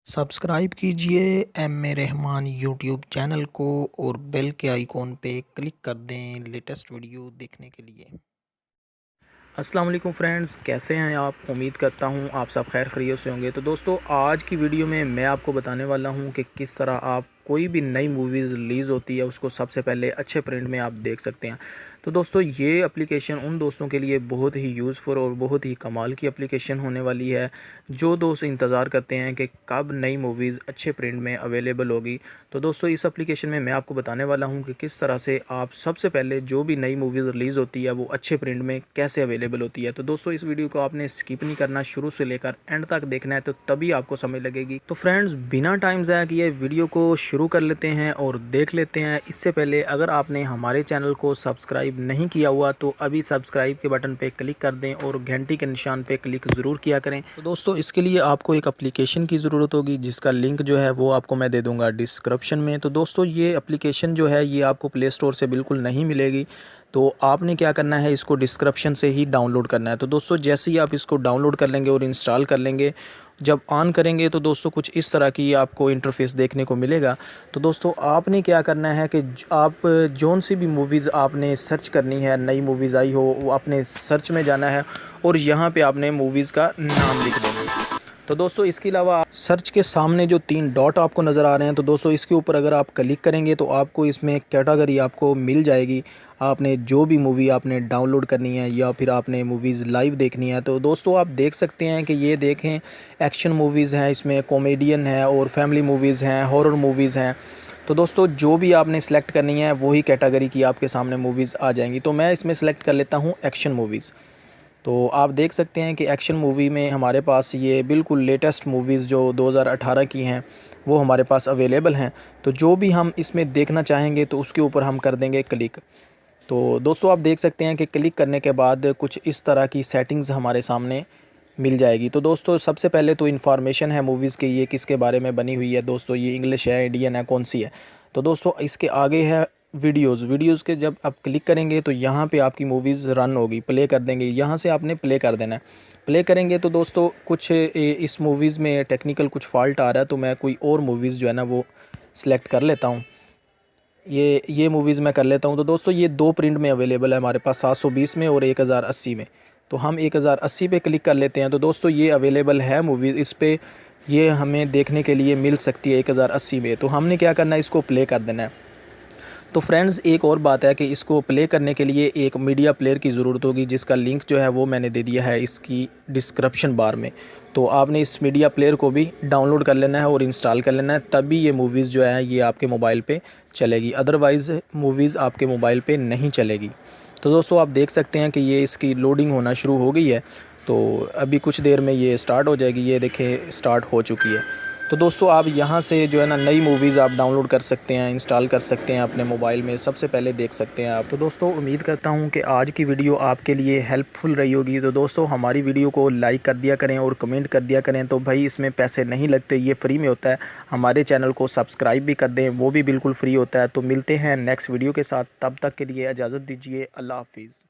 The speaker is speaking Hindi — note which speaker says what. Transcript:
Speaker 1: सब्सक्राइब कीजिए M A Rahman YouTube channel को और बेल के आइकॉन पे क्लिक कर दें लेटेस्ट वीडियो देखने के लिए।
Speaker 2: अस्सलाम वालेकुम फ्रेंड्स, कैसे हैं आप? उम्मीद करता हूं आप सब खैर खैरियत से होंगे। तो दोस्तों, आज की वीडियो में मैं आपको बताने वाला हूं कि किस तरह आप कोई भी नई मूवीज़ रिलीज़ होती है उसको सबसे पहले अच्छे प्रिंट में आप देख सकते हैं। तो दोस्तों, ये एप्लीकेशन उन दोस्तों के लिए बहुत ही यूज़फुल और बहुत ही कमाल की एप्लीकेशन होने वाली है, जो दोस्त इंतज़ार करते हैं कि कब नई मूवीज़ अच्छे प्रिंट में अवेलेबल होगी। तो दोस्तों, इस एप्लीकेशन में मैं आपको बताने वाला हूं कि किस तरह से आप सबसे पहले जो भी नई मूवीज़ रिलीज़ होती है वो अच्छे प्रिंट में कैसे अवेलेबल होती है। तो दोस्तों, इस वीडियो को आपने स्किप नहीं करना, शुरू से लेकर एंड तक देखना है, तो तभी आपको समझ लगेगी। तो फ्रेंड्स, बिना टाइम ज़ाया किए वीडियो को शुरू कर लेते हैं और देख लेते हैं। इससे पहले अगर आपने हमारे चैनल को सब्सक्राइब नहीं किया हुआ तो अभी सब्सक्राइब के बटन पे क्लिक कर दें और घंटी के निशान पे क्लिक ज़रूर किया करें। तो दोस्तों, इसके लिए आपको एक एप्लीकेशन की ज़रूरत होगी, जिसका लिंक जो है वो आपको मैं दे दूँगा डिस्क्रिप्शन में। तो दोस्तों, ये एप्लीकेशन जो है ये आपको प्ले स्टोर से बिल्कुल नहीं मिलेगी। तो आपने क्या करना है, इसको डिस्क्रिप्शन से ही डाउनलोड करना है। तो दोस्तों, जैसे ही आप इसको डाउनलोड कर लेंगे और इंस्टॉल कर लेंगे, जब ऑन करेंगे तो दोस्तों कुछ इस तरह की आपको इंटरफेस देखने को मिलेगा। तो दोस्तों, आपने क्या करना है कि आप जौन सी भी मूवीज़ आपने सर्च करनी है, नई मूवीज़ आई हो, वो आपने सर्च में जाना है और यहाँ पे आपने मूवीज़ का नाम लिख देना है। तो दोस्तों, इसके अलावा सर्च के सामने जो 3 डॉट आपको नज़र आ रहे हैं, तो दोस्तों इसके ऊपर अगर आप क्लिक करेंगे तो आपको इसमें कैटेगरी आपको मिल जाएगी। आपने जो भी मूवी आपने डाउनलोड करनी है या फिर आपने मूवीज़ लाइव देखनी है, तो दोस्तों आप देख सकते हैं कि ये देखें, एक्शन मूवीज़ हैं, इसमें कॉमेडियन है और फैमिली मूवीज़ हैं, हॉरर मूवीज़ हैं। तो दोस्तों, जो भी आपने सेलेक्ट करनी है वही कैटेगरी की आपके सामने मूवीज़ आ जाएंगी। तो मैं इसमें सेलेक्ट कर लेता हूँ एक्शन मूवीज़। तो आप देख सकते हैं कि एक्शन मूवी में हमारे पास ये बिल्कुल लेटेस्ट मूवीज़ जो 2018 की हैं वो हमारे पास अवेलेबल हैं। तो जो भी हम इसमें देखना चाहेंगे तो उसके ऊपर हम कर देंगे क्लिक। तो दोस्तों, आप देख सकते हैं कि क्लिक करने के बाद कुछ इस तरह की सेटिंग्स हमारे सामने मिल जाएगी। तो दोस्तों, सबसे पहले तो इन्फॉर्मेशन है मूवीज़ की, ये किसके बारे में बनी हुई है। दोस्तों, ये इंग्लिश है, इंडियन है, कौन सी है। तो दोस्तों, इसके आगे है वीडियोज़ के जब आप क्लिक करेंगे तो यहाँ पे आपकी मूवीज़ रन होगी, प्ले कर देंगे। यहाँ से आपने प्ले कर देना है। प्ले करेंगे तो दोस्तों कुछ इस मूवीज़ में टेक्निकल कुछ फ़ॉल्ट आ रहा है, तो मैं कोई और मूवीज़ जो है ना वो सिलेक्ट कर लेता हूँ। ये मूवीज़ मैं कर लेता हूँ। तो दोस्तों, ये 2 प्रिंट में अवेलेबल है हमारे पास, 720 में और 1080 में। तो हम 1080 पे क्लिक कर लेते हैं। तो दोस्तों, ये अवेलेबल है मूवी, इस पे ये हमें देखने के लिए मिल सकती है 1080 में। तो हमने क्या करना है, इसको प्ले कर देना है। तो फ्रेंड्स, एक और बात है कि इसको प्ले करने के लिए एक मीडिया प्लेयर की ज़रूरत होगी, जिसका लिंक जो है वो मैंने दे दिया है इसकी डिस्क्रिप्शन बार में। तो आपने इस मीडिया प्लेयर को भी डाउनलोड कर लेना है और इंस्टॉल कर लेना है, तभी ये मूवीज़ जो है ये आपके मोबाइल पे चलेगी। अदरवाइज़ मूवीज़ आपके मोबाइल पे नहीं चलेगी। तो दोस्तों, आप देख सकते हैं कि ये इसकी लोडिंग होना शुरू हो गई है। तो अभी कुछ देर में ये स्टार्ट हो जाएगी। ये देखें, स्टार्ट हो चुकी है। तो दोस्तों, आप यहाँ से जो है ना नई मूवीज़ आप डाउनलोड कर सकते हैं, इंस्टॉल कर सकते हैं अपने मोबाइल में, सबसे पहले देख सकते हैं आप। तो दोस्तों, उम्मीद करता हूँ कि आज की वीडियो आपके लिए हेल्पफुल रही होगी। तो दोस्तों, हमारी वीडियो को लाइक कर दिया करें और कमेंट कर दिया करें। तो भाई, इसमें पैसे नहीं लगते, ये फ्री में होता है। हमारे चैनल को सब्सक्राइब भी कर दें, वो भी बिल्कुल फ्री होता है। तो मिलते हैं नेक्स्ट वीडियो के साथ, तब तक के लिए इजाज़त दीजिए। अल्लाह हाफिज़।